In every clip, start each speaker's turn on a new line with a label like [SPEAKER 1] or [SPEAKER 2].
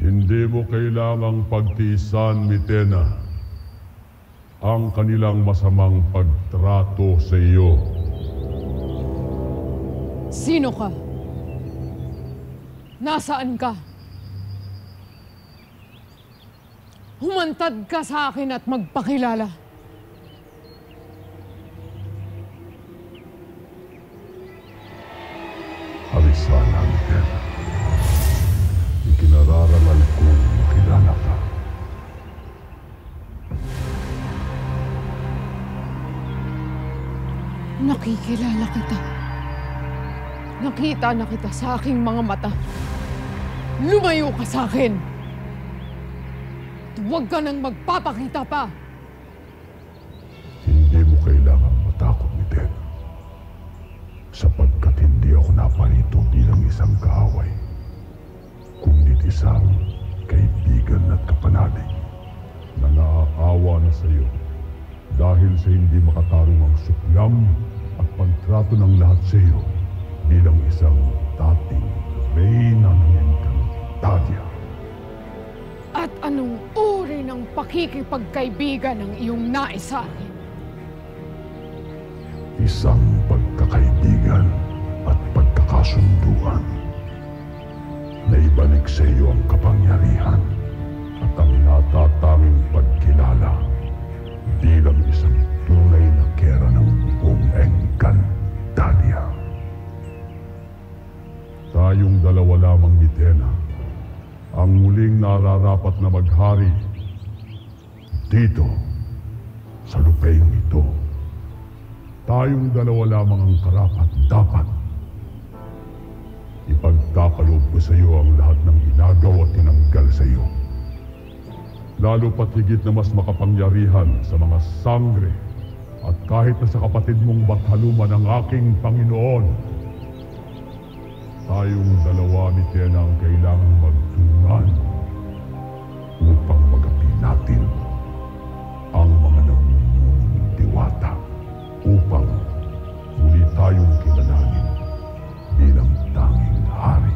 [SPEAKER 1] Hindi mo kailangang pagtiisan, Mitena, ang kanilang masamang pagtrato sa iyo.
[SPEAKER 2] Sino ka? Nasaan ka? Humantad ka sa akin at magpakilala.
[SPEAKER 1] Arisana, Mitena. Ikinararangal kong makilala ka.
[SPEAKER 2] Nakikilala kita. Nakita na kita sa aking mga mata. Lumayo ka sa akin! At huwag ka nang magpapakita pa!
[SPEAKER 1] Hindi mo kailangang matakot, Mitena. Sapagkat hindi ako naparito bilang isang kaaway, kundi isang kaibigan at kapanalig na naaawa na sa iyo dahil sa hindi makatarungang suklam at pagtrato ng lahat sa iyo bilang isang dating reyna ng Encantadia.
[SPEAKER 2] At anong uri ng pakikipagkaibigan ang iyong nais sa akin?
[SPEAKER 1] Isang pagkakaibigan at pagkakasunduan na ibalik sa iyo ang kapangyarihan at ang natatanging pagkilala bilang isang tunay na kera ng buong Encantadia. Tayong dalawa lamang, Mitena, ang muling nararapat na maghari dito sa lupaing ito. Tayong dalawa lamang ang karapat-dapat. Ipagkakalob ko sa iyo ang lahat ng inagaw at tinanggal sa iyo. Lalo pat higit na mas makapangyarihan sa mga sangre at kahit na sa kapatid mong bathaluman ang aking Panginoon. Tayong dalawa, Mitena, ang kailangang magtungan upang magapi natin ang mga namumulong diwata upang muli tayong kilalanin bilang tanging hari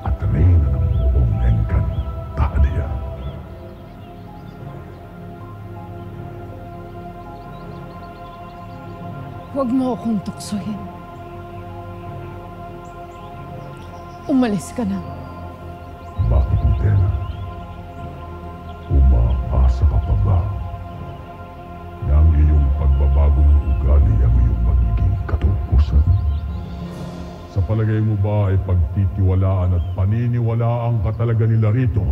[SPEAKER 1] at reyna ng buong Encantadia.
[SPEAKER 2] Huwag mo akong tuksohin. Umalis ka na.
[SPEAKER 1] Bakit, Mitena? Umaasa ka pa ba na ang iyong pagbabago ng ugali ang iyong magiging katupusan? Sa palagay mo ba ay pagtitiwalaan at paniniwalaan ka talaga nila rito?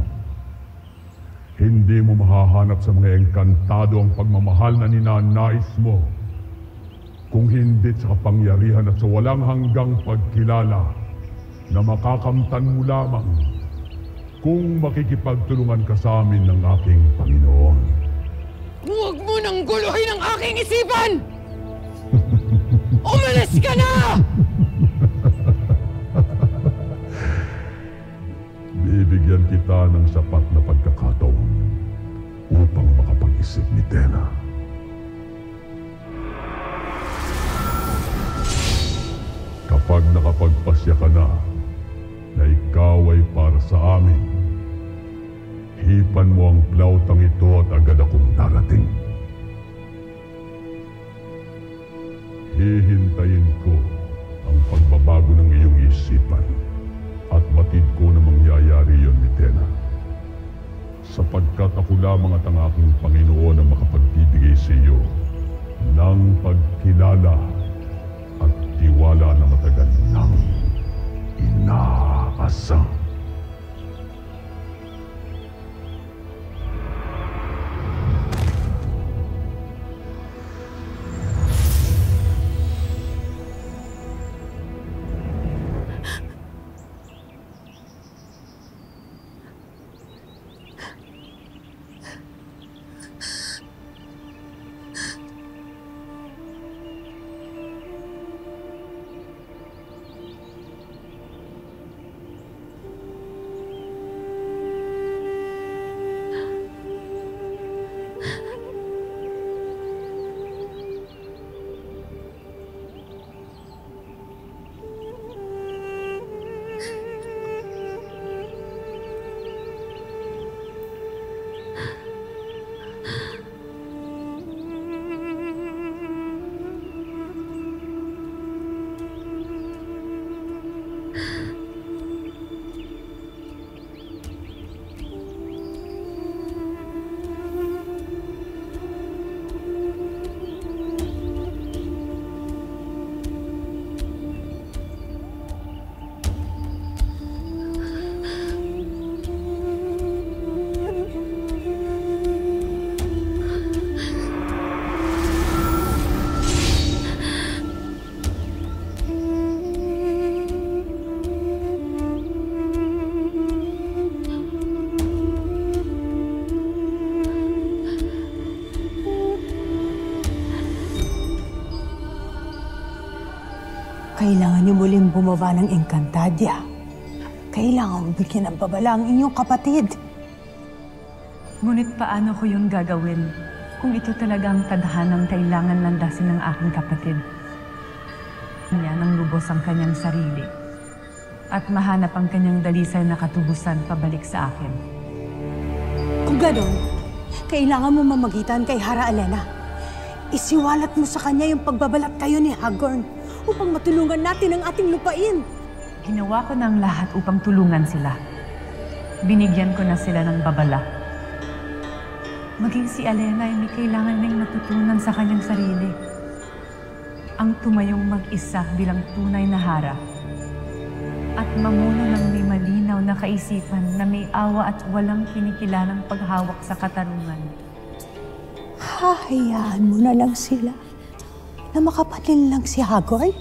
[SPEAKER 1] Hindi mo mahahanap sa mga engkantado ang pagmamahal na ninanais mo, kung hindi sa kapangyarihan at sa walang hanggang pagkilala na makakamtan mo lamang kung makikipagtulungan ka sa amin ng aking Panginoon.
[SPEAKER 2] Huwag mo nang guluhin ang aking isipan! Umalis ka na!
[SPEAKER 1] Bibigyan kita ng sapat na pagkakataon upang makapag-isip, Mitena. Kapag nakapagpasya ka na ikaw ay para sa amin, hipan mo ang plautang ito at agad akong darating. Hihintayin ko ang pagbabago ng iyong isipan at batid ko na mangyayari yon, Mitena. Sapagkat ako lamang at ang aking Panginoon ang makapagbibigay sa iyo ng pagkilala at tiwala na matagal nang inaasam.
[SPEAKER 3] muling bumaba ng Encantadia, kailangan bigyan ng babala ang inyong kapatid.
[SPEAKER 4] Ngunit paano ko yung gagawin kung ito talaga ang tadhanang kailangan landasin ng aking kapatid? Niya nang lubos ang kanyang sarili at mahanap ang kanyang dalisay na katubusan pabalik sa akin.
[SPEAKER 3] Kung ganon, kailangan mo mamagitan kay Hara Alena. Isiwalat mo sa kanya yung pagbabalat kayo ni Hagorn upang matulungan natin ang ating lupain.
[SPEAKER 4] Ginawa ko na ang lahat upang tulungan sila. Binigyan ko na sila ng babala. Maging si Alena ay may kailangan ring matutunan sa kanyang sarili. Ang tumayong mag-isa bilang tunay na hara. At mamuno ng may malinaw na kaisipan na may awa at walang kinikilalang paghawak sa katarungan.
[SPEAKER 3] Hahayaan mo na lang sila na makapatil lang si Hagorn?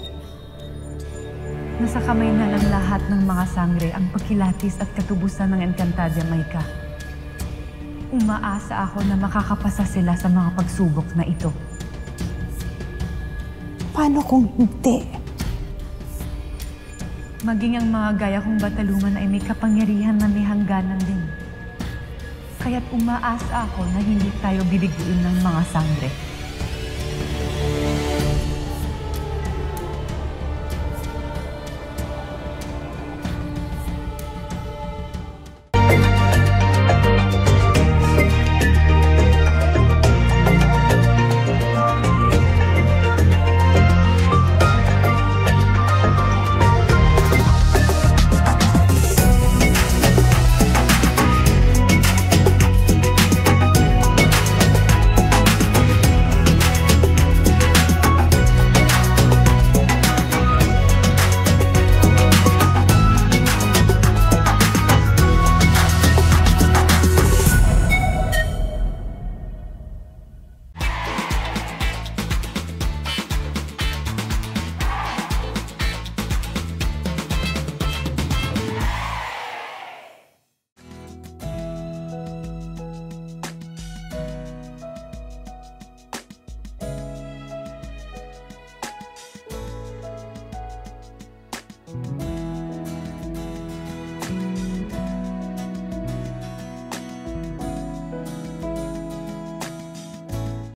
[SPEAKER 4] Nasa kamay na ng lahat ng mga sangre ang pagkilatis at katubusan ng Encantadia, Maika. Umaasa ako na makakapasa sila sa mga pagsubok na ito.
[SPEAKER 3] Paano kung hindi?
[SPEAKER 4] Maging ang mga gaya kong batalungan ay may kapangyarihan na may hangganan din. Kaya't umaasa ako na hindi tayo bibiguin ng mga sangre.